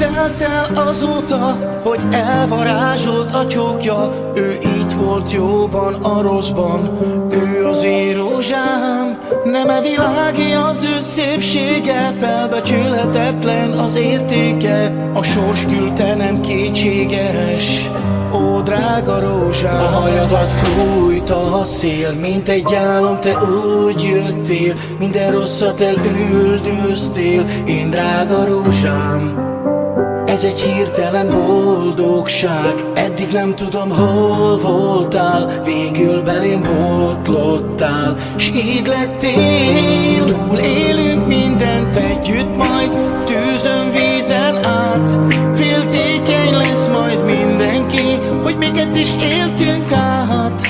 telt el azóta, hogy elvarázsolt a csókja. Ő itt volt jóban, a rosszban, ő az én rózsám. Nem-e világi az ő szépsége, felbecsülhetetlen az értéke. A sors küldte, nem kétséges, ó drága rózsám. A hajadat fújta a szél, mint egy álom, te úgy jöttél. Minden rosszat elüldöztél, én drága rózsám. Ez egy hirtelen boldogság, eddig nem tudom, hol voltál. Végül belém botlottál, s így lettél. Túlélünk mindent együtt, majd tűzön, vízen át. Féltékeny lesz majd mindenki, hogy miket is éltünk át.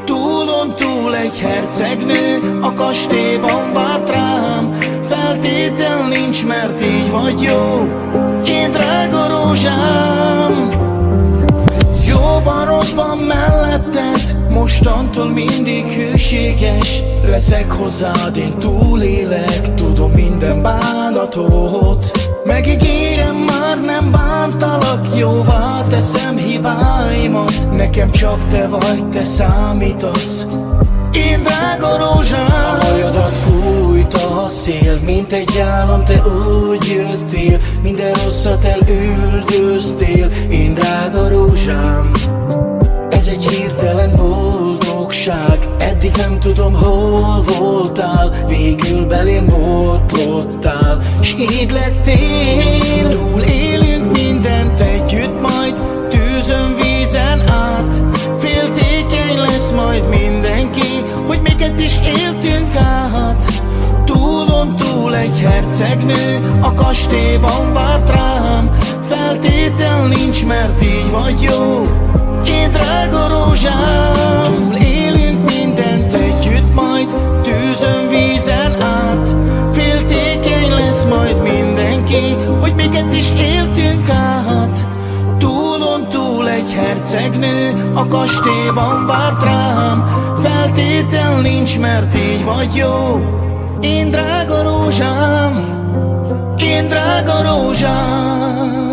Túlon túl egy hercegnő a kastélyban várt rám. Feltétel nincs, mert így vagy jó, én drága rózsám. Jóban, rosszban melletted, mostantól mindig hűséges leszek hozzád, én túlélek, tudom minden bánatot. Megígérem, már nem bántalak, jóvá teszem hibáimat. Nekem csak te vagy, te számítasz, én drága rózsám. A hajadat fújta a szél, mint egy álom, te úgy jöttél. Minden rosszat elüldöztél, én drága rózsám. Ez egy hirtelen boldogság, eddig nem tudom, hol voltál. Végül belém botlottál, s így lettél. Túlélünk mindent együtt, majd tűzön, vízen át. Féltékeny lesz majd mindenki, hogy miket is éltünk át. Túlon túl egy hercegnő a kastélyban várt rám. Feltétel nincs, mert így vagy jó, én drága rózsám. Túlélünk mindent együtt, majd tűzön, vízen át. Féltékeny lesz majd mindenki, hogy miket is éltünk át. Túlon túl egy hercegnő a kastélyban várt rám. Feltétel nincs, mert így vagy jó, én drága rózsám, én drága rózsám.